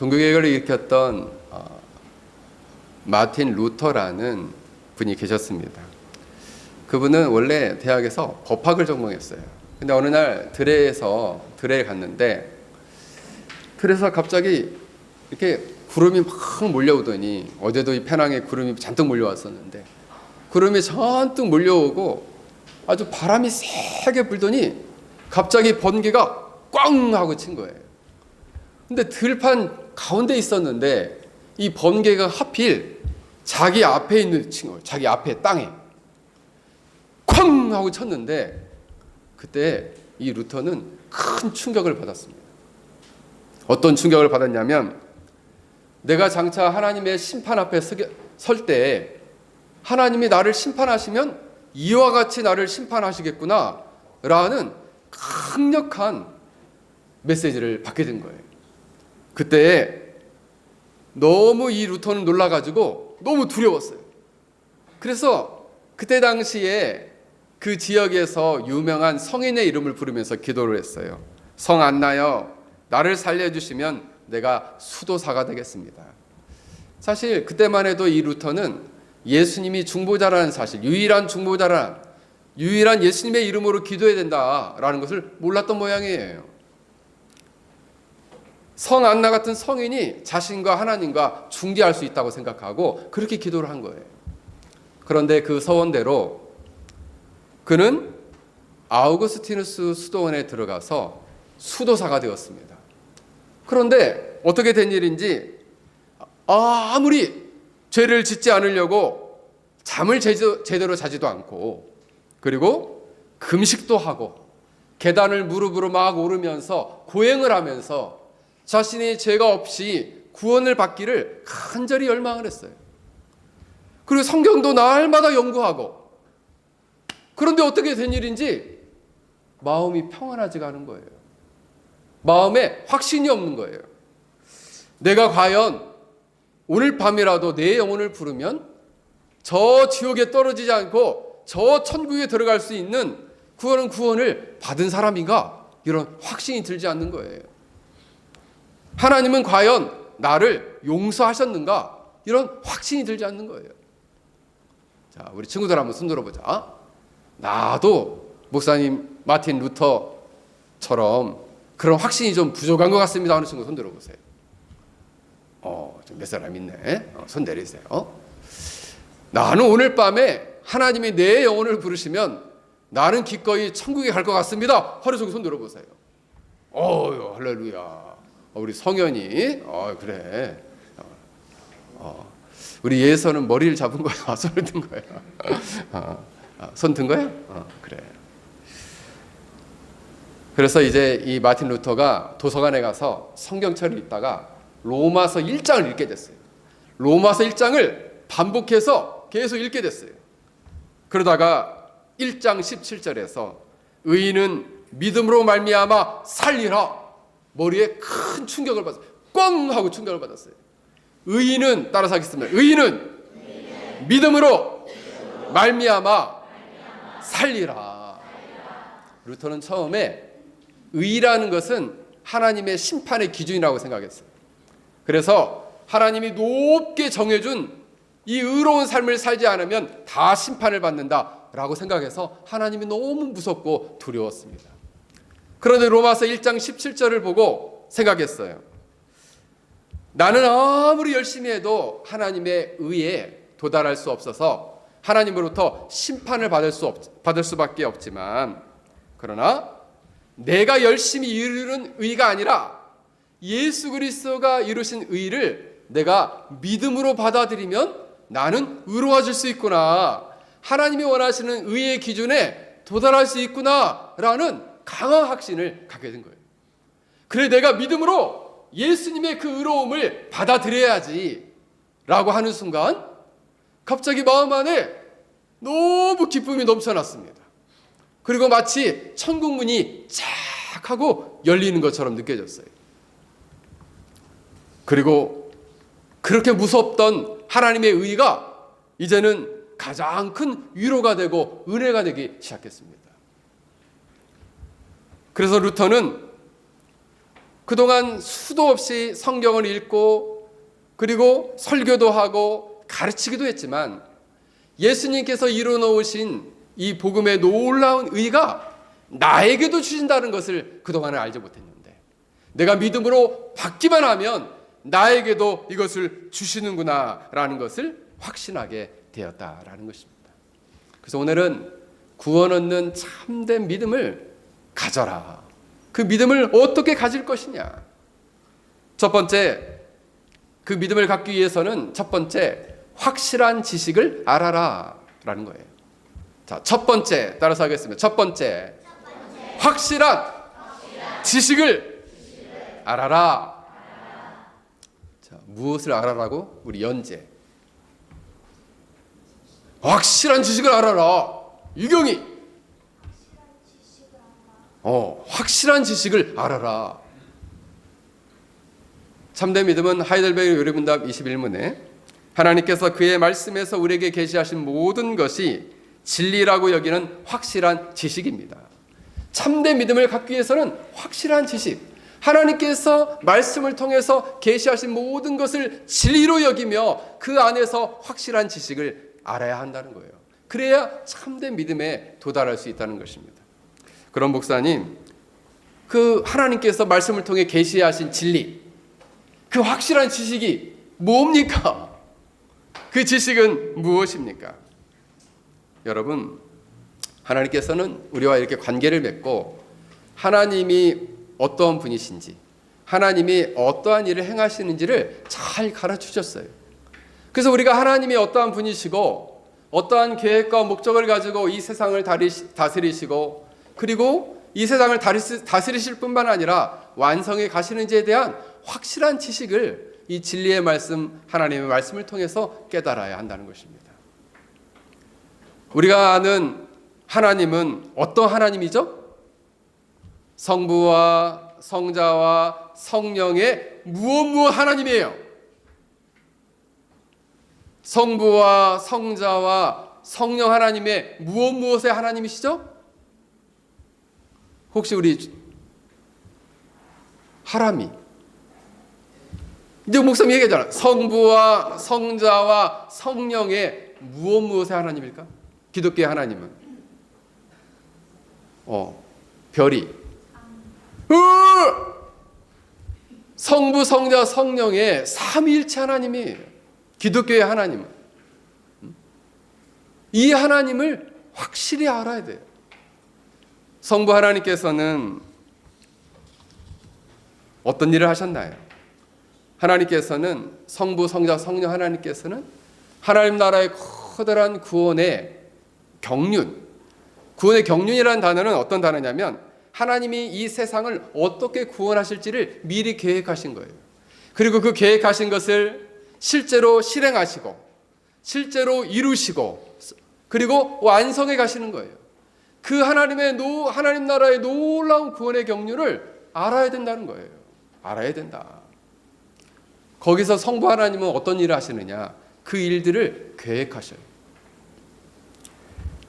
종교개혁을 일으켰던 마틴 루터라는 분이 계셨습니다. 그분은 원래 대학에서 법학을 전공했어요. 근데 어느 날 들에 갔는데, 들에서 갑자기 이렇게 구름이 막 몰려오더니, 어제도 이 페낭에 구름이 잔뜩 몰려왔었는데 구름이 잔뜩 몰려오고 아주 바람이 세게 불더니 갑자기 번개가 꽝 하고 친 거예요. 근데 들판 가운데 있었는데 이 번개가 하필 자기 앞에 있는 친 거예요. 자기 앞에 땅에 쾅 하고 쳤는데, 그때 이 루터는 큰 충격을 받았습니다. 어떤 충격을 받았냐면, 내가 장차 하나님의 심판 앞에 설 때 하나님이 나를 심판하시면 이와 같이 나를 심판하시겠구나 라는 강력한 메시지를 받게 된 거예요. 그때 너무 이 루터는 놀라가지고 너무 두려웠어요. 그래서 그때 당시에 그 지역에서 유명한 성인의 이름을 부르면서 기도를 했어요. 성 안나여, 나를 살려주시면 내가 수도사가 되겠습니다. 사실 그때만 해도 이 루터는 예수님이 중보자라는 사실, 유일한 예수님의 이름으로 기도해야 된다라는 것을 몰랐던 모양이에요. 성 안나 같은 성인이 자신과 하나님과 중재할 수 있다고 생각하고 그렇게 기도를 한 거예요. 그런데 그 서원대로 그는 아우구스티누스 수도원에 들어가서 수도사가 되었습니다. 그런데 어떻게 된 일인지, 아무리 죄를 짓지 않으려고 잠을 제대로 자지도 않고, 그리고 금식도 하고 계단을 무릎으로 막 오르면서 고행을 하면서 자신이 죄가 없이 구원을 받기를 간절히 열망을 했어요. 그리고 성경도 날마다 연구하고, 그런데 어떻게 된 일인지 마음이 평안하지가 않은 거예요. 마음에 확신이 없는 거예요. 내가 과연 오늘 밤이라도 내 영혼을 부르면 저 지옥에 떨어지지 않고 저 천국에 들어갈 수 있는 구원을 받은 사람인가? 이런 확신이 들지 않는 거예요. 하나님은 과연 나를 용서하셨는가? 이런 확신이 들지 않는 거예요. 자, 우리 친구들 한번 손 들어보자. 나도 목사님 마틴 루터처럼 그런 확신이 좀 부족한 것 같습니다 하는 친구 손 들어보세요. 좀 몇 사람 있네. 손 내리세요. 나는 오늘 밤에 하나님이 내 영혼을 부르시면 나는 기꺼이 천국에 갈 것 같습니다 하는 친구 손 들어보세요. 할렐루야. 우리 성현이 그래. 우리 예서는 머리를 잡은 거야? 손을 든 거야? 손 든 거야? 그래. 그래서 이제 이 마틴 루터가 도서관에 가서 성경책을 읽다가 로마서 1장을 읽게 됐어요. 로마서 1장을 반복해서 계속 읽게 됐어요. 그러다가 1장 17절에서 의인은 믿음으로 말미암아 살리라, 머리에 큰 충격을 받았어요. 꽝 하고 충격을 받았어요. 의인은, 따라서 하겠습니다. 의인은 믿음으로 말미암아 살리라. 루터는 처음에 의라는 것은 하나님의 심판의 기준이라고 생각했어요. 그래서 하나님이 높게 정해준 이 의로운 삶을 살지 않으면 다 심판을 받는다라고 생각해서 하나님이 너무 무섭고 두려웠습니다. 그런데 로마서 1장 17절을 보고 생각했어요. 나는 아무리 열심히 해도 하나님의 의에 도달할 수 없어서 하나님으로부터 심판을 받을 수밖에 없지만, 그러나 내가 열심히 이루는 의가 아니라 예수 그리스도가 이루신 의를 내가 믿음으로 받아들이면 나는 의로워질 수 있구나, 하나님이 원하시는 의의 기준에 도달할 수 있구나 라는 강한 확신을 갖게 된 거예요. 그래, 내가 믿음으로 예수님의 그 의로움을 받아들여야지 라고 하는 순간 갑자기 마음 안에 너무 기쁨이 넘쳐났습니다. 그리고 마치 천국 문이 쫙 하고 열리는 것처럼 느껴졌어요. 그리고 그렇게 무섭던 하나님의 의가 이제는 가장 큰 위로가 되고 은혜가 되기 시작했습니다. 그래서 루터는 그동안 수도 없이 성경을 읽고 그리고 설교도 하고 가르치기도 했지만 예수님께서 이루어놓으신 이 복음의 놀라운 의가 나에게도 주신다는 것을 그동안은 알지 못했는데 내가 믿음으로 받기만 하면 나에게도 이것을 주시는구나라는 것을 확신하게 되었다라는 것입니다. 그래서 오늘은 구원 얻는 참된 믿음을 가져라. 그 믿음을 어떻게 가질 것이냐? 첫 번째, 그 믿음을 갖기 위해서는 첫 번째, 확실한 지식을 알아라 라는 거예요. 자, 첫 번째, 따라서 하겠습니다. 첫 번째, 확실한 지식을 알아라. 자, 무엇을 알아라고? 우리 연재. 확실한 지식을 알아라. 유경이. 확실한 지식을 알아라. 참된 믿음은 하이델베르 요리문답 21문에 하나님께서 그의 말씀에서 우리에게 계시하신 모든 것이 진리라고 여기는 확실한 지식입니다. 참된 믿음을 갖기 위해서는 확실한 지식, 하나님께서 말씀을 통해서 계시하신 모든 것을 진리로 여기며 그 안에서 확실한 지식을 알아야 한다는 거예요. 그래야 참된 믿음에 도달할 수 있다는 것입니다. 그럼 목사님, 그 하나님께서 말씀을 통해 계시하신 진리, 그 확실한 지식이 뭡니까? 그 지식은 무엇입니까? 여러분, 하나님께서는 우리와 이렇게 관계를 맺고 하나님이 어떠한 분이신지, 하나님이 어떠한 일을 행하시는지를 잘 가르치셨어요. 그래서 우리가 하나님이 어떠한 분이시고 어떠한 계획과 목적을 가지고 이 세상을 다스리시고 그리고 이 세상을 다스리실 뿐만 아니라 완성해 가시는지에 대한 확실한 지식을 이 진리의 말씀, 하나님의 말씀을 통해서 깨달아야 한다는 것입니다. 우리가 아는 하나님은 어떤 하나님이죠? 성부와 성자와 성령의 무엇 하나님이에요. 성부와 성자와 성령 하나님의 무엇의 하나님이시죠? 혹시 우리 하람이 이제 목사님 얘기했잖아. 성부와 성자와 성령의 무엇의 하나님일까? 기독교의 하나님은 별이 성부, 성자, 성령의 삼위일체 하나님이에요. 기독교의 하나님은 이 하나님을 확실히 알아야 돼요. 성부 하나님께서는 어떤 일을 하셨나요? 하나님께서는 성부, 성자, 성령 하나님께서는 하나님 나라의 커다란 구원의 경륜이라는 단어는 어떤 단어냐면 하나님이 이 세상을 어떻게 구원하실지를 미리 계획하신 거예요. 그리고 그 계획하신 것을 실제로 실행하시고 실제로 이루시고 그리고 완성해 가시는 거예요. 그 하나님 나라의 놀라운 구원의 경륜을 알아야 된다는 거예요. 알아야 된다. 거기서 성부 하나님은 어떤 일을 하시느냐? 그 일들을 계획하셔요.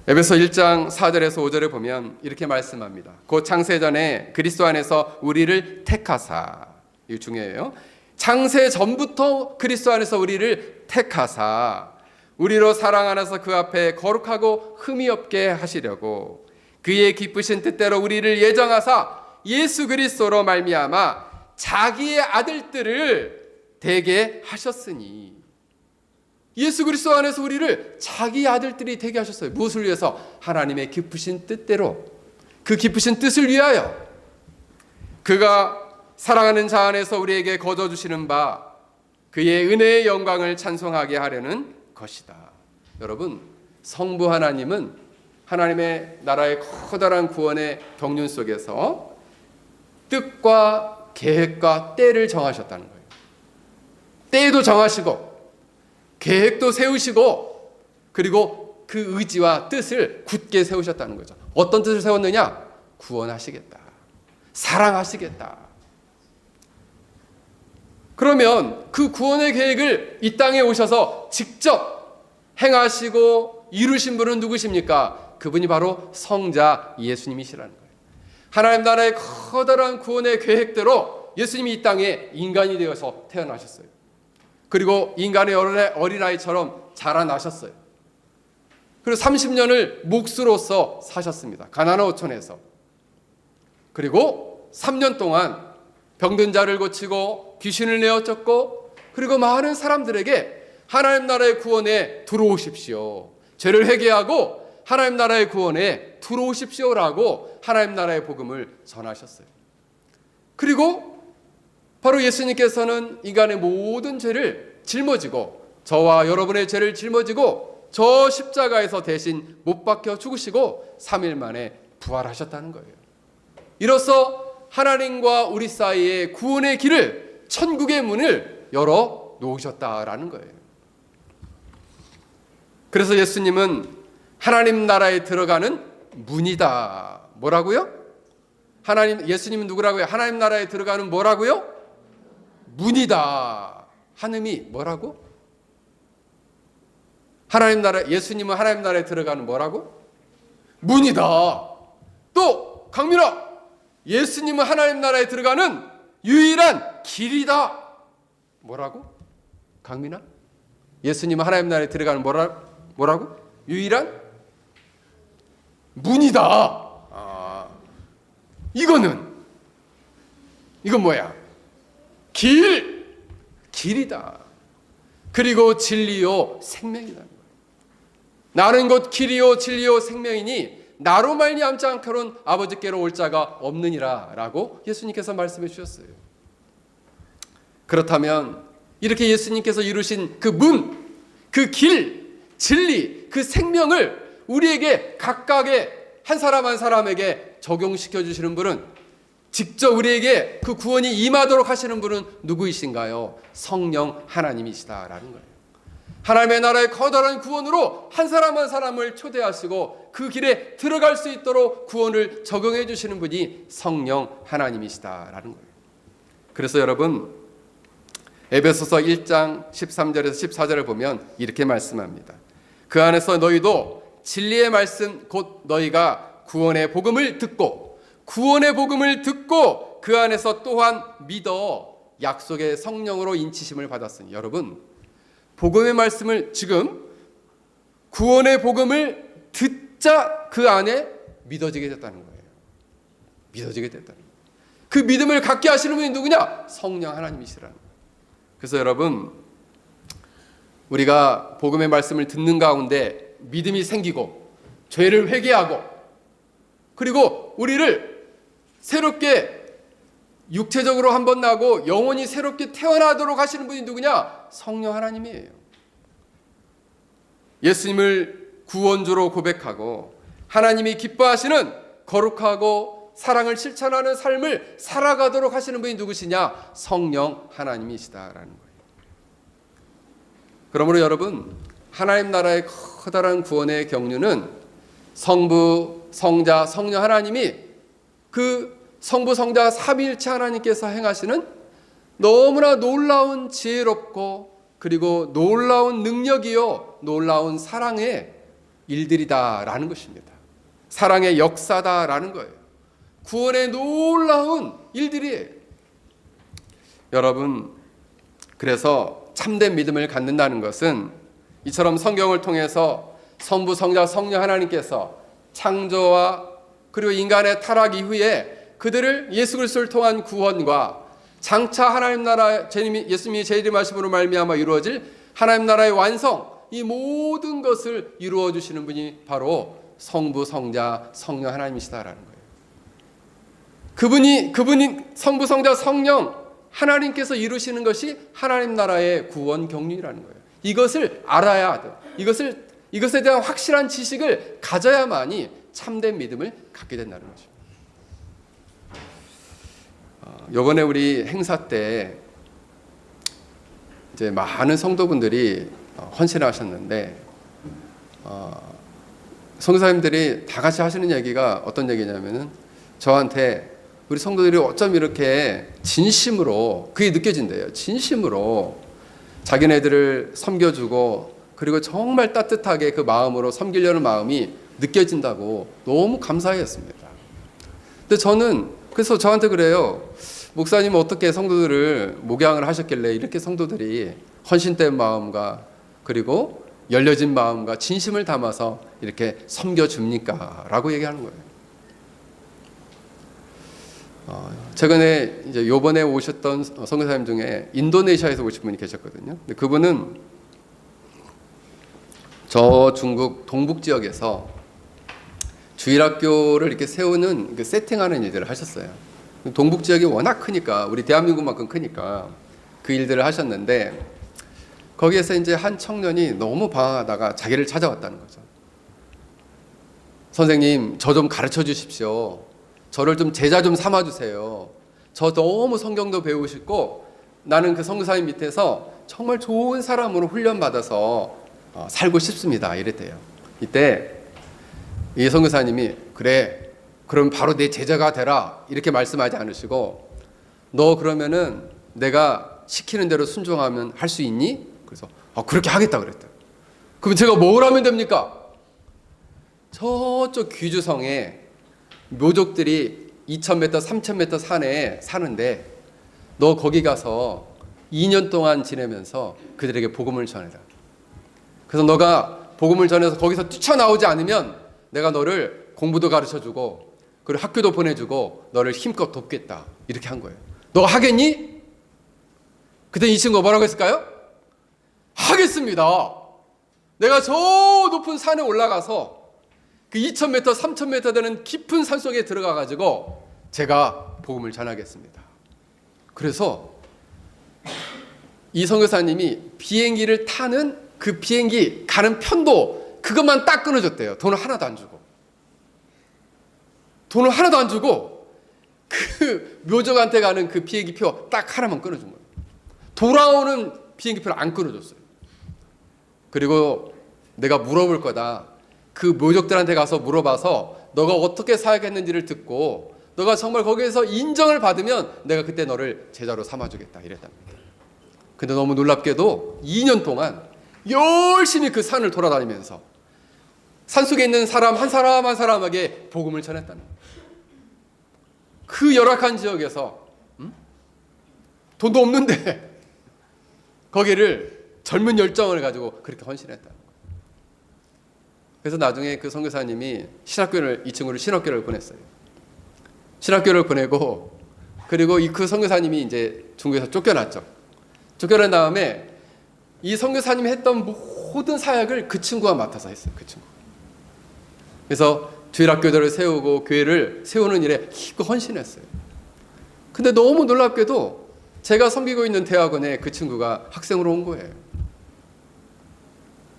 에베소 1장 4절에서 5절에 보면 이렇게 말씀합니다. 곧 창세전에 그리스도 안에서 우리를 택하사. 이거 중요해요. 창세 전부터 그리스도 안에서 우리를 택하사 우리로 사랑 안에서 그 앞에 거룩하고 흠이 없게 하시려고 그의 기쁘신 뜻대로 우리를 예정하사 예수 그리스도로 말미암아 자기의 아들들을 되게 하셨으니 예수 그리스도 안에서 우리를 자기 아들들이 되게 하셨어요. 무엇을 위해서? 하나님의 기쁘신 뜻대로, 그 기쁘신 뜻을 위하여 그가 사랑하는 자 안에서 우리에게 거저주시는 바 그의 은혜의 영광을 찬송하게 하려는 것이다. 여러분, 성부 하나님은 하나님의 나라의 커다란 구원의 경륜 속에서 뜻과 계획과 때를 정하셨다는 거예요. 때도 정하시고 계획도 세우시고 그리고 그 의지와 뜻을 굳게 세우셨다는 거죠. 어떤 뜻을 세웠느냐? 구원하시겠다. 사랑하시겠다. 그러면 그 구원의 계획을 이 땅에 오셔서 직접 행하시고 이루신 분은 누구십니까? 그분이 바로 성자 예수님이시라는 거예요. 하나님 나라의 커다란 구원의 계획대로 예수님이 이 땅에 인간이 되어서 태어나셨어요. 그리고 인간의 어린아이처럼 자라나셨어요. 그리고 30년을 몫으로서 사셨습니다. 가나안 어촌에서. 그리고 3년 동안 병든 자를 고치고 귀신을 내어 쫓고, 그리고 많은 사람들에게 하나님 나라의 구원에 들어오십시오, 죄를 회개하고 하나님 나라의 구원에 들어오십시오라고 하나님 나라의 복음을 전하셨어요. 그리고 바로 예수님께서는 인간의 모든 죄를 짊어지고, 저와 여러분의 죄를 짊어지고 저 십자가에서 대신 못 박혀 죽으시고 3일 만에 부활하셨다는 거예요. 이로써 하나님과 우리 사이의 구원의 길을, 천국의 문을 열어 놓으셨다라는 거예요. 그래서 예수님은 하나님 나라에 들어가는 문이다. 뭐라고요? 예수님은 누구라고요? 하나님 나라에 들어가는 뭐라고요? 문이다. 하느님이 뭐라고? 예수님은 하나님 나라에 들어가는 뭐라고? 문이다. 또 강민아, 예수님은 하나님 나라에 들어가는 유일한 길이다. 뭐라고? 강민아, 예수님은 하나님 나라에 들어가는 뭐라고? 유일한 문이다. 이건 뭐야? 길이다. 그리고 진리요 생명이다. 나는 곧 길이요 진리요 생명이니 나로 말미암지 않고는 아버지께로 올 자가 없느니라 라고 예수님께서 말씀해 주셨어요. 그렇다면 이렇게 예수님께서 이루신 그 문, 그 길, 진리, 그 생명을 우리에게 각각의 한 사람 한 사람에게 적용시켜 주시는 분은, 직접 우리에게 그 구원이 임하도록 하시는 분은 누구이신가요? 성령 하나님이시다라는 거예요. 하나님의 나라의 커다란 구원으로 한 사람 한 사람을 초대하시고 그 길에 들어갈 수 있도록 구원을 적용해 주시는 분이 성령 하나님이시다라는 거예요. 그래서 여러분, 에베소서 1장 13절에서 14절을 보면 이렇게 말씀합니다. 그 안에서 너희도 진리의 말씀 곧 너희가 구원의 복음을 듣고 그 안에서 또한 믿어 약속의 성령으로 인치심을 받았으니, 여러분, 복음의 말씀을 지금 구원의 복음을 듣자 그 안에 믿어지게 됐다는 거예요. 믿어지게 됐다는 거예요. 그 믿음을 갖게 하시는 분이 누구냐? 성령 하나님이시라는 거예요. 그래서 여러분, 우리가 복음의 말씀을 듣는 가운데 믿음이 생기고 죄를 회개하고, 그리고 우리를 새롭게 육체적으로 한번 나고 영원히 새롭게 태어나도록 하시는 분이 누구냐? 성령 하나님이에요. 예수님을 구원주로 고백하고 하나님이 기뻐하시는 거룩하고 사랑을 실천하는 삶을 살아가도록 하시는 분이 누구시냐? 성령 하나님이시다라는 거예요. 그러므로 여러분, 하나님 나라의 커다란 구원의 경륜은 성부, 성자, 성령 하나님이, 그 성부, 성자 삼위일체 하나님께서 행하시는 너무나 놀라운 지혜롭고 그리고 놀라운 능력이요 놀라운 사랑의 일들이다라는 것입니다. 사랑의 역사다라는 거예요. 구원의 놀라운 일들이에요. 여러분, 그래서 참된 믿음을 갖는다는 것은 이처럼 성경을 통해서 성부, 성자, 성령 하나님께서 창조와 그리고 인간의 타락 이후에 그들을 예수 그리스도를 통한 구원과 장차 하나님 나라, 예수님이 재림하심으로 말미암아 이루어질 하나님 나라의 완성, 이 모든 것을 이루어 주시는 분이 바로 성부, 성자, 성령 하나님이시다라는 거예요. 그분이 성부, 성자, 성령 하나님께서 이루시는 것이 하나님 나라의 구원 경륜이라는 거예요. 이것을 알아야 돼요. 이것에 대한 확실한 지식을 가져야만이 참된 믿음을 갖게 된다는 거죠. 이번에 우리 행사 때 이제 많은 성도분들이 헌신하셨는데, 성도사님들이 다 같이 하시는 얘기가 어떤 얘기냐면은, 저한테 우리 성도들이 어쩜 이렇게 진심으로, 그게 느껴진대요. 진심으로 자기네들을 섬겨주고 그리고 정말 따뜻하게 그 마음으로 섬기려는 마음이 느껴진다고 너무 감사했습니다. 근데 저는 그래서 저한테 그래요. 목사님은 어떻게 성도들을 목양을 하셨길래 이렇게 성도들이 헌신된 마음과 그리고 열려진 마음과 진심을 담아서 이렇게 섬겨줍니까? 라고 얘기하는 거예요. 최근에 이제 요번에 오셨던 선교사님 중에 인도네시아에서 오신 분이 계셨거든요. 근데 그분은 저 중국 동북 지역에서 주일학교를 이렇게 세우는 그 세팅하는 일들을 하셨어요. 동북 지역이 워낙 크니까, 우리 대한민국만큼 크니까 그 일들을 하셨는데, 거기에서 이제 한 청년이 너무 방황하다가 자기를 찾아왔다는 거죠. 선생님, 저 좀 가르쳐 주십시오. 저를 좀 제자 좀 삼아 주세요. 저 너무 성경도 배우고 싶고 나는 그 선교사님 밑에서 정말 좋은 사람으로 훈련받아서 살고 싶습니다. 이랬대요. 이때 이 선교사님이 그래, 그럼 바로 내 제자가 되라 이렇게 말씀하지 않으시고, 너 그러면은 내가 시키는 대로 순종하면 할 수 있니? 그래서 그렇게 하겠다 그랬대요. 그럼 제가 뭘 하면 됩니까? 저쪽 귀주성에 묘족들이 2000m, 3000m 산에 사는데 너 거기 가서 2년 동안 지내면서 그들에게 복음을 전해라. 그래서 너가 복음을 전해서 거기서 뛰쳐나오지 않으면 내가 너를 공부도 가르쳐주고 그리고 학교도 보내주고 너를 힘껏 돕겠다. 이렇게 한 거예요. 너 하겠니? 그때 이 친구가 뭐라고 했을까요? 하겠습니다. 내가 저 높은 산에 올라가서 그 2000m, 3000m 되는 깊은 산 속에 들어가 가지고 제가 복음을 전하겠습니다. 그래서 이 선교사님이 비행기를 타는 그 비행기 가는 편도 그것만 딱 끊어줬대요. 돈을 하나도 안 주고. 돈을 하나도 안 주고 그 묘족한테 가는 그 비행기표 딱 하나만 끊어준 거예요. 돌아오는 비행기표를 안 끊어줬어요. 그리고 내가 물어볼 거다. 그 묘족들한테 가서 물어봐서 너가 어떻게 사역했는지를 듣고 너가 정말 거기에서 인정을 받으면 내가 그때 너를 제자로 삼아주겠다 이랬답니다. 근데 너무 놀랍게도 2년 동안 열심히 그 산을 돌아다니면서 산속에 있는 사람 한 사람 한 사람에게 복음을 전했다는 거예요. 그 열악한 지역에서 돈도 없는데 거기를 젊은 열정을 가지고 그렇게 헌신했다는 거예요. 그래서 나중에 그 선교사님이 이 친구를 신학교를 보냈어요. 신학교를 보내고 그리고 그 선교사님이 이제 중국에서 쫓겨났죠. 쫓겨난 다음에 이 선교사님이 했던 모든 사역을 그 친구가 맡아서 했어요. 그 친구. 그래서 주일학교들을 세우고 교회를 세우는 일에 힘껏 헌신했어요. 근데 너무 놀랍게도 제가 섬기고 있는 대학원에 그 친구가 학생으로 온 거예요.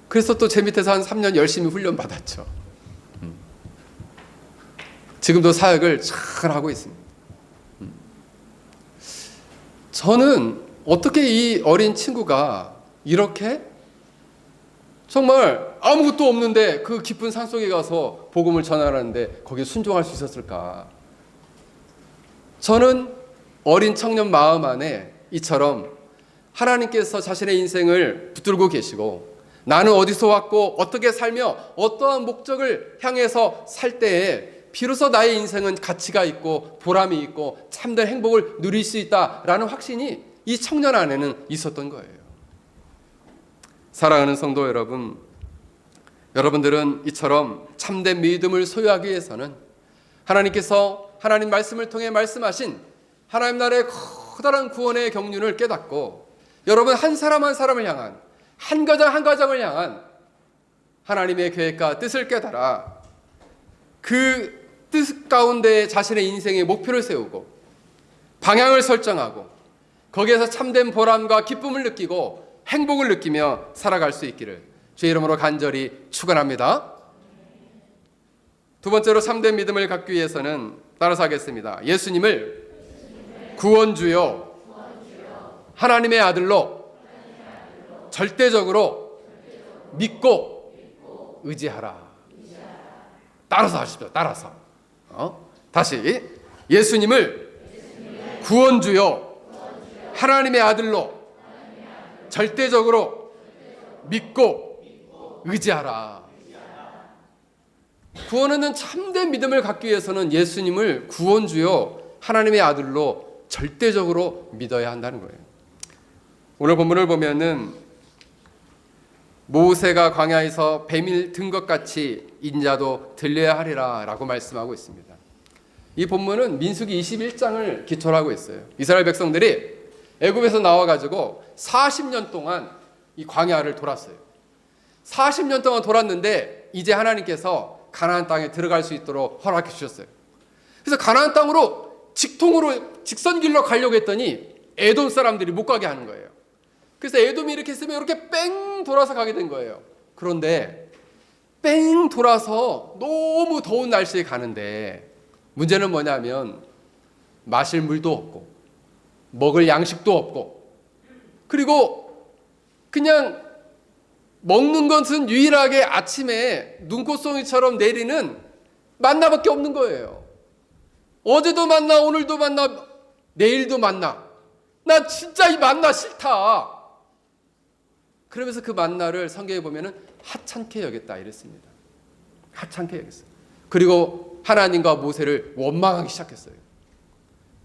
그래서 또 제 밑에서 한 3년 열심히 훈련 받았죠. 지금도 사역을 잘 하고 있습니다. 저는 어떻게 이 어린 친구가 이렇게 정말 아무것도 없는데 그 깊은 산속에 가서 복음을 전하라는데 거기에 순종할 수 있었을까? 저는 어린 청년 마음 안에 이처럼 하나님께서 자신의 인생을 붙들고 계시고 나는 어디서 왔고 어떻게 살며 어떠한 목적을 향해서 살 때에 비로소 나의 인생은 가치가 있고 보람이 있고 참된 행복을 누릴 수 있다라는 확신이 이 청년 안에는 있었던 거예요. 사랑하는 성도 여러분, 여러분들은 이처럼 참된 믿음을 소유하기 위해서는 하나님께서 하나님 말씀을 통해 말씀하신 하나님 나라의 커다란 구원의 경륜을 깨닫고 여러분 한 사람 한 사람을 향한 한 가정 한 가정을 향한 하나님의 계획과 뜻을 깨달아 그 뜻 가운데 자신의 인생의 목표를 세우고 방향을 설정하고 거기에서 참된 보람과 기쁨을 느끼고 행복을 느끼며 살아갈 수 있기를 주의 이름으로 간절히 축원합니다. 두 번째로 참된 믿음을 갖기 위해서는 따라서 하겠습니다. 예수님을 구원주요 하나님의 아들로 절대적으로 믿고 의지하라. 따라서 하십시오. 따라서. 다시 예수님을 구원주요 하나님의 아들로 절대적으로 믿고 의지하라. 구원하는 참된 믿음을 갖기 위해서는 예수님을 구원주요 하나님의 아들로 절대적으로 믿어야 한다는 거예요. 오늘 본문을 보면은 모세가 광야에서 뱀이 든 것 같이 인자도 들려야 하리라 라고 말씀하고 있습니다. 이 본문은 민수기 21장을 기초로 하고 있어요. 이스라엘 백성들이 애굽에서 나와가지고 40년 동안 이 광야를 돌았어요. 40년 동안 돌았는데 이제 하나님께서 가나안 땅에 들어갈 수 있도록 허락해 주셨어요. 그래서 가나안 땅으로 직선길로 가려고 했더니 에돔 사람들이 못 가게 하는 거예요. 그래서 에돔이 이렇게 있으면 이렇게 뺑 돌아서 가게 된 거예요. 그런데 뺑 돌아서 너무 더운 날씨에 가는데 문제는 뭐냐면 마실 물도 없고 먹을 양식도 없고 그리고 그냥 먹는 것은 유일하게 아침에 눈꽃송이처럼 내리는 만나밖에 없는 거예요. 어제도 만나, 오늘도 만나, 내일도 만나. 나 진짜 이 만나 싫다. 그러면서 그 만나를 성경에 보면은 하찮게 여겼다 이랬습니다. 하찮게 여겼어요. 그리고 하나님과 모세를 원망하기 시작했어요.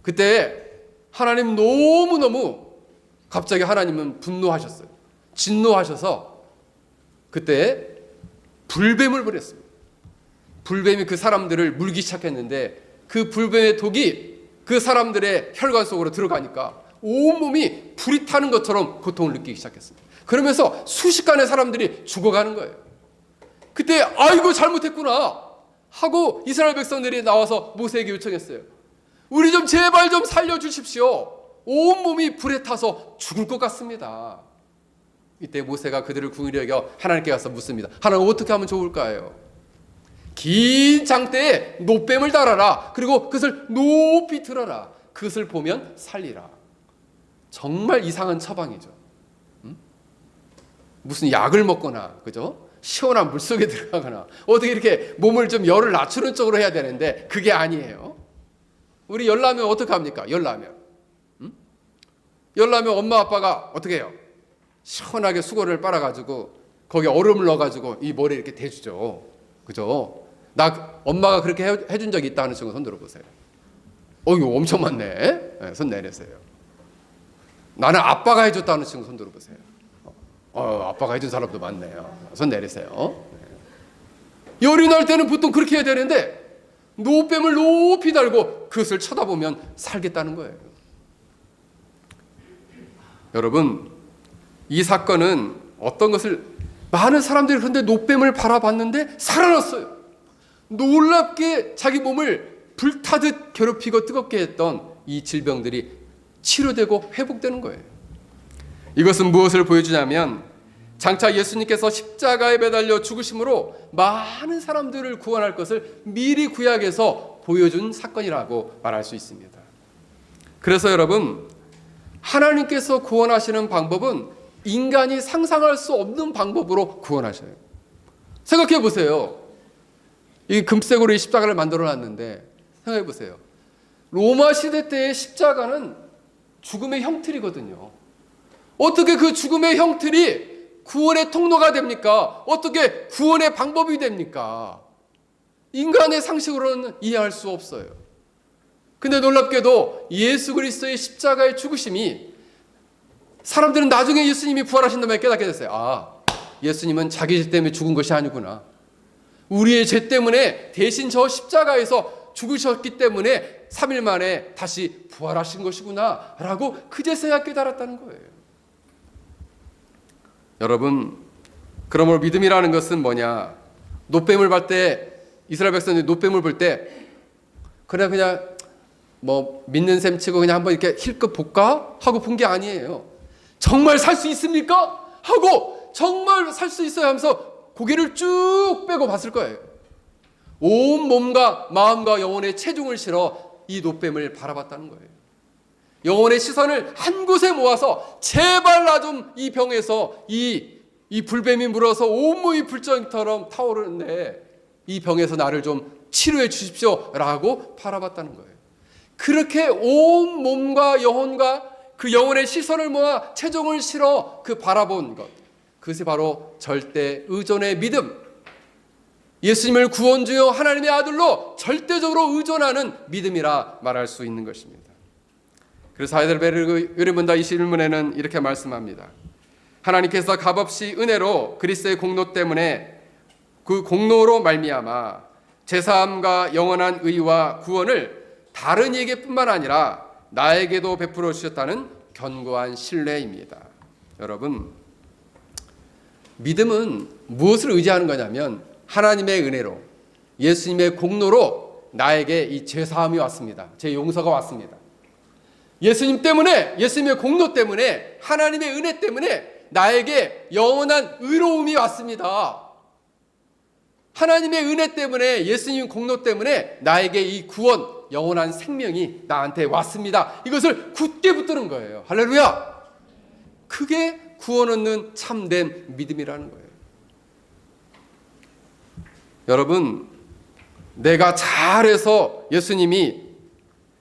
그때 하나님 너무너무 갑자기 하나님은 분노하셨어요. 진노하셔서 그때 불뱀을 보냈습니다. 불뱀이 그 사람들을 물기 시작했는데 그 불뱀의 독이 그 사람들의 혈관 속으로 들어가니까 온몸이 불이 타는 것처럼 고통을 느끼기 시작했습니다. 그러면서 순식간에 사람들이 죽어가는 거예요. 그때 아이고 잘못했구나 하고 이스라엘 백성들이 나와서 모세에게 요청했어요. 우리 좀 제발 좀 살려주십시오. 온몸이 불에 타서 죽을 것 같습니다. 이때 모세가 그들을 궁일히 여겨 하나님께 가서 묻습니다. 하나님 어떻게 하면 좋을까요? 긴 장대에 노뱀을 달아라. 그리고 그것을 높이 들어라. 그것을 보면 살리라. 정말 이상한 처방이죠. 무슨 약을 먹거나 그죠? 시원한 물속에 들어가거나 어떻게 이렇게 몸을 좀 열을 낮추는 쪽으로 해야 되는데 그게 아니에요. 우리 열나면 어떻게 합니까? 열나면 엄마 아빠가 어떻게 해요? 시원하게 수건을 빨아가지고 거기 얼음을 넣어가지고 이 머리에 이렇게 대주죠. 그죠? 나 엄마가 그렇게 해준 적이 있다 하는 친구 손 들어보세요. 이거 엄청 많네. 네, 손 내리세요. 나는 아빠가 해줬다 하는 친구 손 들어보세요. 아빠가 해준 사람도 많네요. 손 내리세요. 열이 날 때는 보통 그렇게 해야 되는데 노뱀을 높이 달고 그것을 쳐다보면 살겠다는 거예요. 여러분, 이 사건은 어떤 것을 많은 사람들이 그런데 노뱀을 바라봤는데 살아났어요. 놀랍게 자기 몸을 불타듯 괴롭히고 뜨겁게 했던 이 질병들이 치료되고 회복되는 거예요. 이것은 무엇을 보여주냐면 장차 예수님께서 십자가에 매달려 죽으심으로 많은 사람들을 구원할 것을 미리 구약에서 보여준 사건이라고 말할 수 있습니다. 그래서 여러분, 하나님께서 구원하시는 방법은 인간이 상상할 수 없는 방법으로 구원하셔요. 생각해 보세요. 이 금색으로 이 십자가를 만들어 놨는데 생각해 보세요. 로마 시대 때의 십자가는 죽음의 형틀이거든요. 어떻게 그 죽음의 형틀이 구원의 통로가 됩니까? 어떻게 구원의 방법이 됩니까? 인간의 상식으로는 이해할 수 없어요. 근데 놀랍게도 예수 그리스도의 십자가의 죽으심이 사람들은 나중에 예수님이 부활하신 다음에 깨닫게 됐어요. 예수님은 자기 죄 때문에 죽은 것이 아니구나. 우리의 죄 때문에 대신 저 십자가에서 죽으셨기 때문에 3일 만에 다시 부활하신 것이구나 라고 그제서야 깨달았다는 거예요. 여러분, 그러므로 믿음이라는 것은 뭐냐? 노뱀을 볼 때, 이스라엘 백성들이 노뱀을 볼 때 그냥 뭐 믿는 셈 치고 그냥 한번 이렇게 힐끗 볼까? 하고 본 게 아니에요. 정말 살 수 있습니까? 하고 정말 살 수 있어야 하면서 고개를 쭉 빼고 봤을 거예요. 온 몸과 마음과 영혼의 체중을 실어 이 노뱀을 바라봤다는 거예요. 영혼의 시선을 한 곳에 모아서 제발 나 좀 이 병에서 이 불뱀이 물어서 온몸이 불정처럼 타오르는데 이 병에서 나를 좀 치료해 주십시오 라고 바라봤다는 거예요. 그렇게 온 몸과 영혼과 그 영혼의 시선을 모아 체중을 실어 그 바라본 것, 그것이 바로 절대 의존의 믿음, 예수님을 구원주요 하나님의 아들로 절대적으로 의존하는 믿음이라 말할 수 있는 것입니다. 그래서 하이델베르그 유리문답 21문에는 이렇게 말씀합니다. 하나님께서 값없이 은혜로 그리스도의 공로 때문에 그 공로로 말미암아 제사함과 영원한 의와 구원을 다른 이에게뿐만 아니라 나에게도 베풀어 주셨다는 견고한 신뢰입니다. 여러분, 믿음은 무엇을 의지하는 거냐면 하나님의 은혜로, 예수님의 공로로 나에게 이 죄사함이 왔습니다. 제 용서가 왔습니다. 예수님 때문에, 예수님의 공로 때문에, 하나님의 은혜 때문에 나에게 영원한 의로움이 왔습니다. 하나님의 은혜 때문에, 예수님 공로 때문에 나에게 이 구원, 영원한 생명이 나한테 왔습니다. 이것을 굳게 붙드는 거예요. 할렐루야! 그게 구원 얻는 참된 믿음이라는 거예요. 여러분, 내가 잘해서 예수님이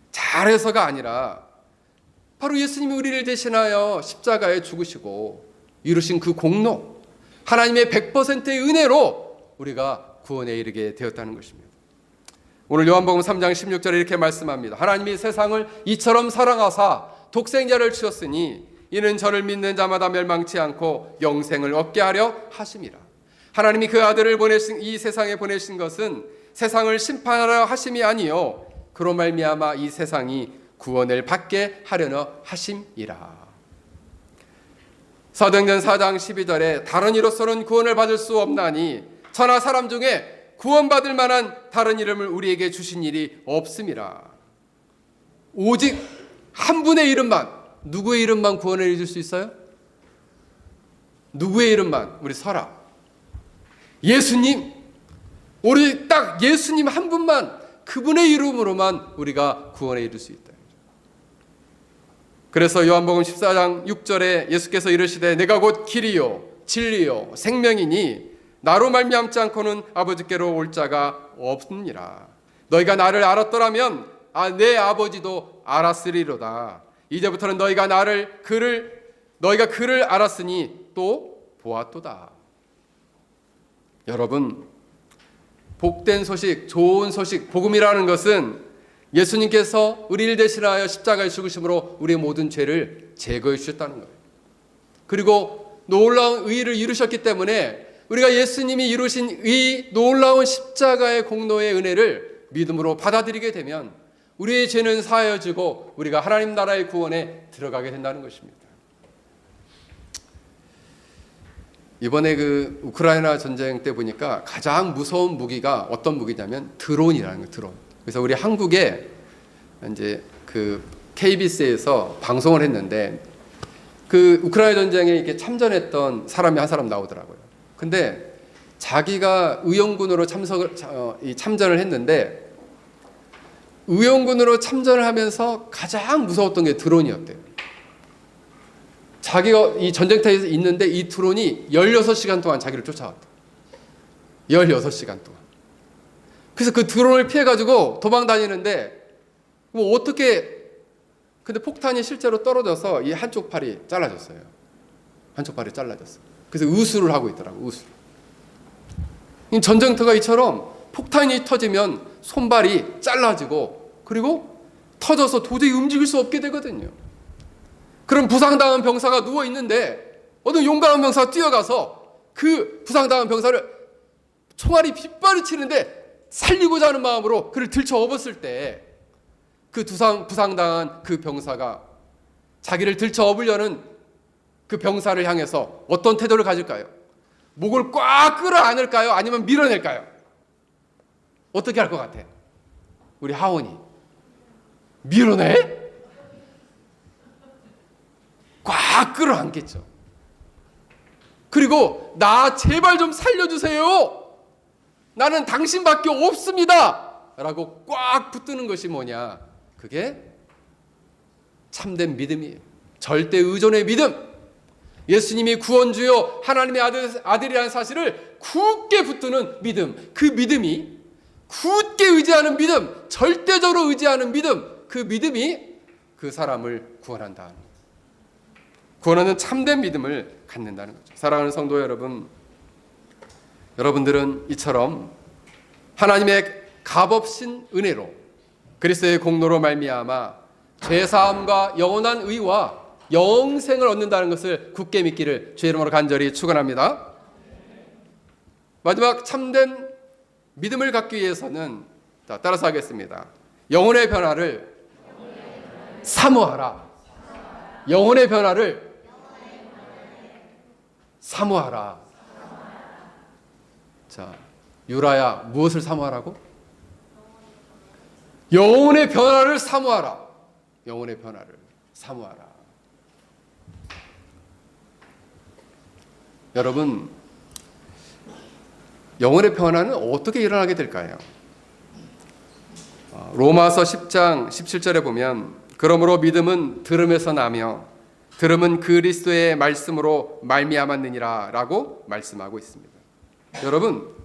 잘해서가 아니라 바로 예수님이 우리를 대신하여 십자가에 죽으시고 이루신 그 공로, 하나님의 100%의 은혜로 우리가 구원에 이르게 되었다는 것입니다. 오늘 요한복음 3장 16절에 이렇게 말씀합니다. 하나님이 세상을 이처럼 사랑하사 독생자를 주셨으니 이는 저를 믿는 자마다 멸망치 않고 영생을 얻게 하려 하심이라. 하나님이 그 아들을 이 세상에 보내신 것은 세상을 심판하려 하심이 아니요 그로 말미암아 이 세상이 구원을 받게 하려는 하심이라. 사도행전 4장 12절에 다른 이로서는 구원을 받을 수 없나니 천하 사람 중에 구원받을 만한 다른 이름을 우리에게 주신 일이 없음이라. 오직 한 분의 이름만, 누구의 이름만 구원을 이룰 수 있어요? 누구의 이름만? 우리 설아, 예수님, 우리 딱 예수님 한 분만, 그분의 이름으로만 우리가 구원에 이룰 수 있다. 그래서 요한복음 14장 6절에 예수께서 이르시되 내가 곧 길이요 진리요 생명이니 나로 말미암지 않고는 아버지께로 올 자가 없느니라. 너희가 나를 알았더라면 내 아버지도 알았으리로다. 이제부터는 너희가 그를 알았으니 또 보았도다. 여러분, 복된 소식, 좋은 소식, 복음이라는 것은 예수님께서 우리를 대신하여 십자가에 죽으심으로 우리의 모든 죄를 제거해 주셨다는 거예요. 그리고 놀라운 의를 이루셨기 때문에 우리가 예수님이 이루신 이 놀라운 십자가의 공로의 은혜를 믿음으로 받아들이게 되면 우리의 죄는 사하여지고 우리가 하나님 나라의 구원에 들어가게 된다는 것입니다. 이번에 그 우크라이나 전쟁 때 보니까 가장 무서운 무기가 어떤 무기냐면 드론이라는 거예요. 드론. 그래서 우리 한국에 이제 그 KBS에서 방송을 했는데 그 우크라이나 전쟁에 이렇게 참전했던 사람이 한 사람 나오더라고요. 근데 자기가 의용군으로 참전을 했는데 의용군으로 참전을 하면서 가장 무서웠던 게 드론이었대요. 자기가 이 전쟁터에 있는데 이 드론이 16시간 동안 자기를 쫓아왔대. 16시간 동안. 그래서 그 드론을 피해가지고 도망 다니는데 뭐 어떻게, 근데 폭탄이 실제로 떨어져서 이 한쪽 팔이 잘라졌어요. 한쪽 팔이 잘라졌어요. 그래서 의수를 하고 있더라고요. 의수. 전쟁터가 이처럼 폭탄이 터지면 손발이 잘라지고 그리고 터져서 도저히 움직일 수 없게 되거든요. 그럼 부상당한 병사가 누워있는데 어느 용감한 병사가 뛰어가서 그 부상당한 병사를 총알이 빗발치는데 살리고자 하는 마음으로 그를 들쳐 업었을 때 그 부상당한 그 병사가 자기를 들쳐 업으려는 그 병사를 향해서 어떤 태도를 가질까요? 목을 꽉 끌어안을까요? 아니면 밀어낼까요? 어떻게 할 것 같아? 우리 하원이 밀어내? 꽉 끌어안겠죠. 그리고 나 제발 좀 살려주세요. 나는 당신밖에 없습니다. 라고 꽉 붙드는 것이 뭐냐? 그게 참된 믿음이에요. 절대 의존의 믿음. 예수님이 구원주요 하나님의 아들이라는 사실을 굳게 붙드는 믿음. 그 믿음이 굳게 의지하는 믿음, 절대적으로 의지하는 믿음, 그 믿음이 그 사람을 구원한다. 구원하는 참된 믿음을 갖는다는 거죠. 사랑하는 성도 여러분, 여러분들은 이처럼 하나님의 값없인 은혜로 그리스도의 공로로 말미암아 죄사함과 영원한 의와 영생을 얻는다는 것을 굳게 믿기를 주의 이름으로 간절히 축원합니다. 마지막 참된 믿음을 갖기 위해서는 따라서 하겠습니다. 영혼의 변화를 사모하라. 영혼의 변화를 사모하라. 자, 유라야, 무엇을 사모하라고? 영혼의 변화를 사모하라. 영혼의 변화를 사모하라. 여러분, 영혼의 변화는 어떻게 일어나게 될까요? 로마서 10장 17절에 보면 그러므로 믿음은 들음에서 나며 들음은 그리스도의 말씀으로 말미암았느니라 라고 말씀하고 있습니다. 여러분,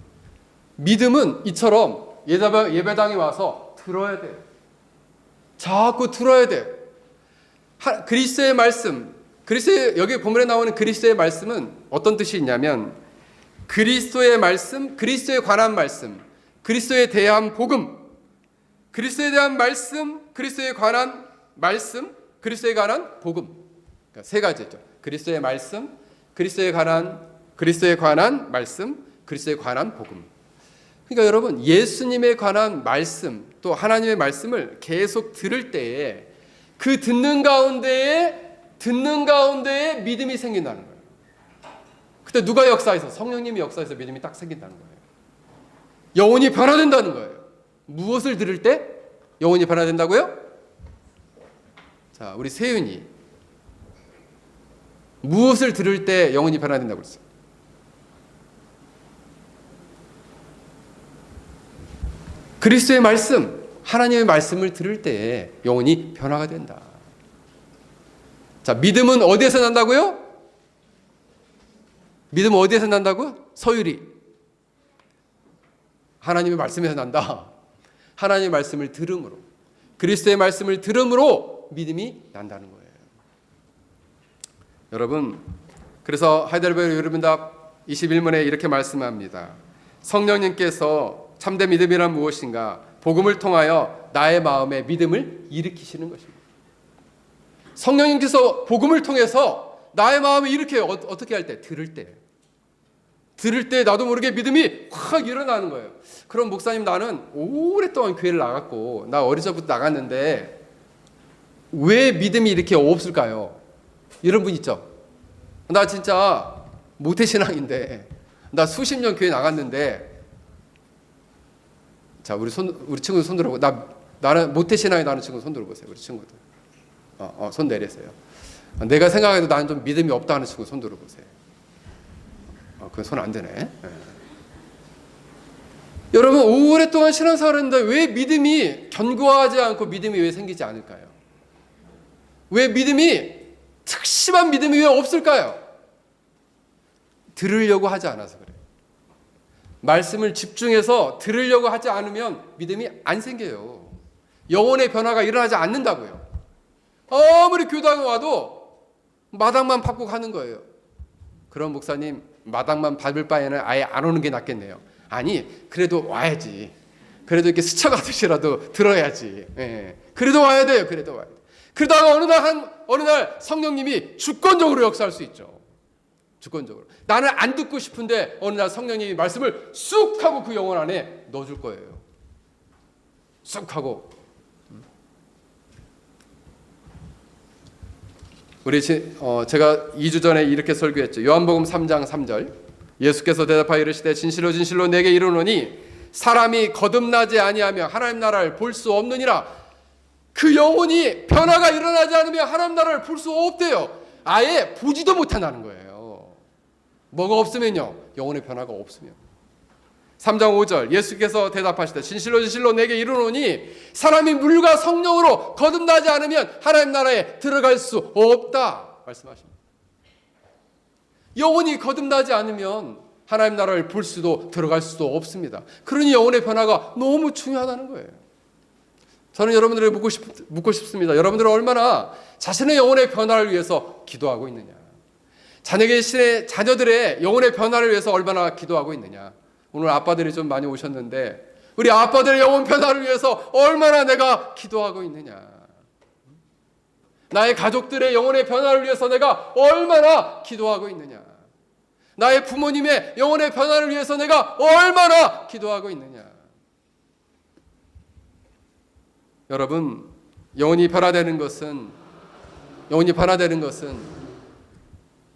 믿음은 이처럼 예배당에 와서 들어야 돼요. 자꾸 들어야 돼요. 그리스도의 말씀, 여기 본문에 나오는 그리스도의 말씀은 어떤 뜻이 있냐면 그리스도의 말씀, 그리스도에 관한 말씀, 그리스도에 대한 복음, 그리스도에 대한 말씀, 그리스도에 관한 말씀, 그리스도에 관한 복음. 그러니까 세 가지죠. 그리스도의 말씀, 그리스도에 관한 말씀, 그리스도에 관한 복음. 그러니까 여러분, 예수님에 관한 말씀, 또 하나님의 말씀을 계속 들을 때에 그 듣는 가운데에 믿음이 생긴다는 거예요. 그때 누가 역사해서? 성령님이 역사해서 믿음이 딱 생긴다는 거예요. 영혼이 변화된다는 거예요. 무엇을 들을 때 영혼이 변화된다고요? 자, 우리 세윤이 무엇을 들을 때 영혼이 변화된다고 그랬어요? 그리스도의 말씀, 하나님의 말씀을 들을 때 영혼이 변화가 된다. 자, 믿음은 어디에서 난다고요? 믿음은 어디에서 난다고요? 서율이. 하나님의 말씀에서 난다. 하나님의 말씀을 들음으로, 그리스도의 말씀을 들음으로 믿음이 난다는 거예요. 여러분, 그래서 하이델베르 요르문답 21문에 이렇게 말씀합니다. 성령님께서 참된 믿음이란 무엇인가? 복음을 통하여 나의 마음에 믿음을 일으키시는 것입니다. 성령님께서 복음을 통해서 나의 마음을 일으켜요. 어떻게 할 때? 들을 때 나도 모르게 믿음이 확 일어나는 거예요. 그럼 목사님, 나는 오랫동안 교회를 나갔고 나 어리서부터 나갔는데 왜 믿음이 이렇게 없을까요? 이런 분 있죠. 나 진짜 모태신앙인데 나 수십 년 교회 나갔는데, 자, 우리 친구들 손 들어보고, 나는 모태신앙에 나는 친구 손 들어보세요. 우리 친구들 손 내렸어요. 내가 생각해도 나는 좀 믿음이 없다 하는 친구 손 들어보세요. 그건 손 안 되네. 네. 여러분, 오랫동안 신앙생활을 했는데 왜 믿음이 견고하지 않고 믿음이 왜 생기지 않을까요? 왜 믿음이, 특심한 믿음이 왜 없을까요? 들으려고 하지 않아서 그래요. 말씀을 집중해서 들으려고 하지 않으면 믿음이 안 생겨요. 영혼의 변화가 일어나지 않는다고요. 아무리 교당에 와도 마당만 밟고 가는 거예요. 그럼 목사님, 마당만 밟을 바에는 아예 안 오는 게 낫겠네요. 아니, 그래도 와야지. 그래도 이렇게 스쳐가듯이라도 들어야지. 예. 그래도 와야 돼요. 그래도 와야 돼요. 그러다가 어느 날 성령님이 주권적으로 역사할 수 있죠. 주권적으로. 나는 안 듣고 싶은데 어느 날 성령님이 말씀을 쑥 하고 그 영혼 안에 넣어줄 거예요. 쑥 하고. 제가 2주 전에 이렇게 설교했죠. 요한복음 3장 3절. 예수께서 대답하여 이르시되 진실로 진실로 내게 이르노니 사람이 거듭나지 아니하며 하나님 나라를 볼 수 없느니라. 그 영혼이 변화가 일어나지 않으면 하나님 나라를 볼 수 없대요. 아예 보지도 못한다는 거예요. 뭐가 없으면요? 영혼의 변화가 없으면. 3장 5절 예수께서 대답하시되 진실로 진실로 내게 이르노니 사람이 물과 성령으로 거듭나지 않으면 하나님 나라에 들어갈 수 없다 말씀하십니다. 영혼이 거듭나지 않으면 하나님 나라를 볼 수도 들어갈 수도 없습니다. 그러니 영혼의 변화가 너무 중요하다는 거예요. 저는 여러분들에게 묻고 싶습니다. 여러분들은 얼마나 자신의 영혼의 변화를 위해서 기도하고 있느냐? 자녀들의 영혼의 변화를 위해서 얼마나 기도하고 있느냐? 오늘 아빠들이 좀 많이 오셨는데 우리 아빠들의 영혼 변화를 위해서 얼마나 내가 기도하고 있느냐? 나의 가족들의 영혼의 변화를 위해서 내가 얼마나 기도하고 있느냐. 나의 부모님의 영혼의 변화를 위해서 내가 얼마나 기도하고 있느냐. 여러분, 영혼이 변화되는 것은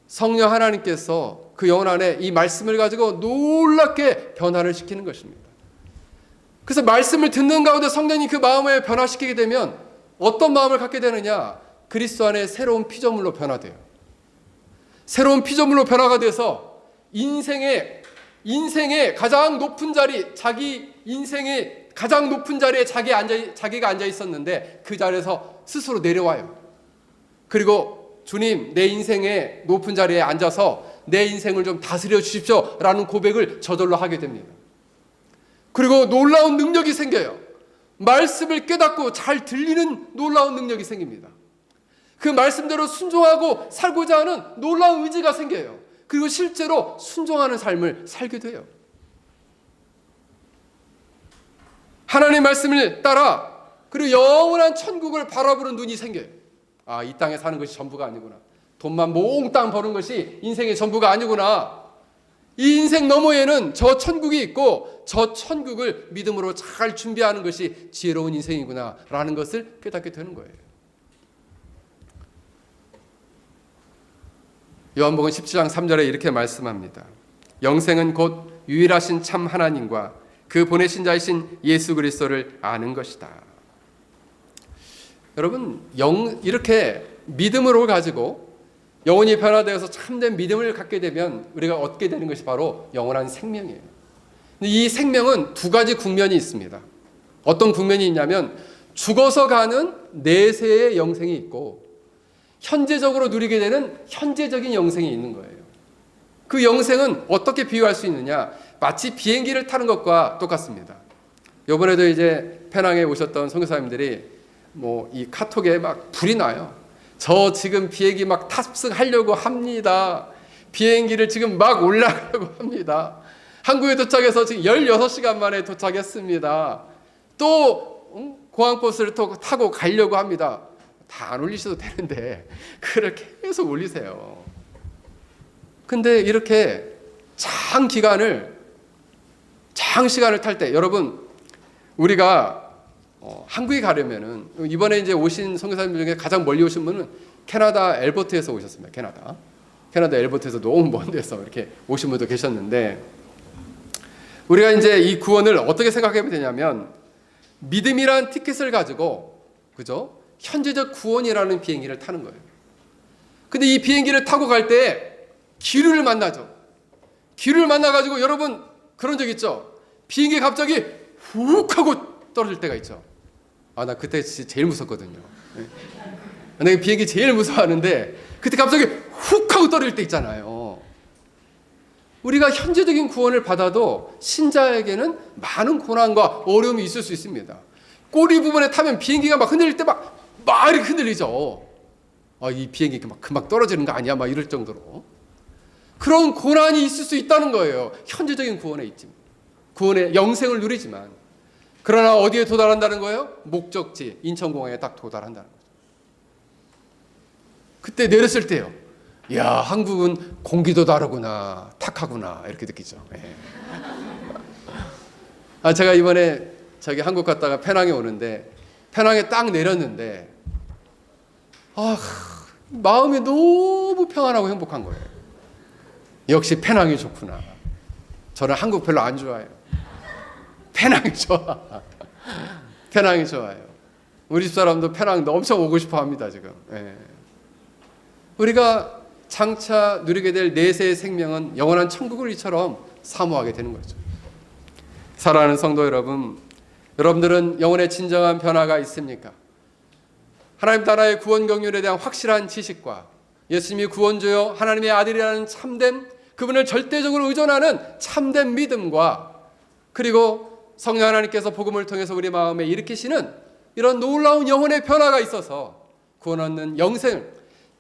성령 하나님께서 그 영혼 안에 이 말씀을 가지고 놀랍게 변화를 시키는 것입니다. 그래서 말씀을 듣는 가운데 성령이 그 마음을 변화시키게 되면 어떤 마음을 갖게 되느냐? 그리스도 안에 새로운 피조물로 변화돼요. 새로운 피조물로 변화가 돼서 인생의 가장 높은 자리, 자기 인생의 가장 높은 자리에 자기가 앉아 있었는데 그 자리에서 스스로 내려와요. 그리고 주님, 내 인생의 높은 자리에 앉아서 내 인생을 좀 다스려 주십시오 라는 고백을 저절로 하게 됩니다. 그리고 놀라운 능력이 생겨요. 말씀을 깨닫고 잘 들리는 놀라운 능력이 생깁니다. 그 말씀대로 순종하고 살고자 하는 놀라운 의지가 생겨요. 그리고 실제로 순종하는 삶을 살게 돼요. 하나님의 말씀을 따라 그리고 영원한 천국을 바라보는 눈이 생겨요. 아, 이 땅에 사는 것이 전부가 아니구나. 돈만 몽땅 버는 것이 인생의 전부가 아니구나. 이 인생 너머에는 저 천국이 있고 저 천국을 믿음으로 잘 준비하는 것이 지혜로운 인생이구나 라는 것을 깨닫게 되는 거예요. 요한복음 17장 3절에 이렇게 말씀합니다. 영생은 곧 유일하신 참 하나님과 그 보내신 자이신 예수 그리스도를 아는 것이다. 여러분, 이렇게 믿음으로 가지고 영혼이 변화되어서 참된 믿음을 갖게 되면 우리가 얻게 되는 것이 바로 영원한 생명이에요. 이 생명은 두 가지 국면이 있습니다. 어떤 국면이 있냐면 죽어서 가는 내세의 영생이 있고 현재적으로 누리게 되는 현재적인 영생이 있는 거예요. 그 영생은 어떻게 비유할 수 있느냐? 마치 비행기를 타는 것과 똑같습니다. 이번에도 이제 페낭에 오셨던 선교사님들이 이 카톡에 막 불이 나요. 저 지금 비행기 막 탑승하려고 합니다. 비행기를 지금 막 올라가려고 합니다. 한국에 도착해서 지금 16시간 만에 도착했습니다. 또 공항버스를 타고 가려고 합니다. 다 안 올리셔도 되는데 그걸 계속 올리세요. 근데 이렇게 장시간을 탈 때 여러분, 우리가 한국에 가려면은 이번에 이제 오신 선교사님들 중에 가장 멀리 오신 분은 캐나다 엘버트에서 오셨습니다. 캐나다 엘버트에서 너무 먼 데서 이렇게 오신 분도 계셨는데, 우리가 이제 이 구원을 어떻게 생각하면 되냐면 믿음이란 티켓을 가지고, 그죠? 현재적 구원이라는 비행기를 타는 거예요. 근데 이 비행기를 타고 갈 때 기류를 만나죠. 기류를 만나가지고 여러분 그런 적 있죠? 비행기 갑자기 훅 하고 떨어질 때가 있죠. 나 그때 진짜 제일 무섭거든요. 내가 비행기 제일 무서워하는데 그때 갑자기 훅 하고 떨어질 때 있잖아요. 우리가 현재적인 구원을 받아도 신자에게는 많은 고난과 어려움이 있을 수 있습니다. 꼬리 부분에 타면 비행기가 막 흔들릴 때 막 이렇게 흔들리죠. 이 비행기 금방 떨어지는 거 아니야? 막 이럴 정도로. 그런 고난이 있을 수 있다는 거예요. 현재적인 구원에 있지. 구원의 영생을 누리지만. 그러나 어디에 도달한다는 거예요? 목적지, 인천공항에 딱 도달한다는 거죠. 그때 내렸을 때요. 야, 한국은 공기도 다르구나, 탁하구나, 이렇게 느끼죠. 제가 이번에 한국 갔다가 페낭에 오는데, 페낭에 딱 내렸는데, 마음이 너무 평안하고 행복한 거예요. 역시 페낭이 좋구나. 저는 한국 별로 안 좋아해요. 페낭이 좋아. 페낭이 좋아요. 우리 집사람도 페낭 엄청 오고 싶어 합니다, 지금. 우리가 장차 누리게 될 내세의 생명은 영원한 천국을 이처럼 사모하게 되는 거죠. 사랑하는 성도 여러분, 여러분들은 영혼의 진정한 변화가 있습니까? 하나님 나라의 구원 경륜에 대한 확실한 지식과 예수님이 구원주요 하나님의 아들이라는 참된, 그분을 절대적으로 의존하는 참된 믿음과, 그리고 성령 하나님께서 복음을 통해서 우리 마음에 일으키시는 이런 놀라운 영혼의 변화가 있어서 구원 얻는 영생,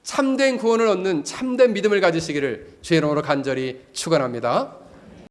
참된 구원을 얻는 참된 믿음을 가지시기를 주의 이름으로 간절히 축원합니다.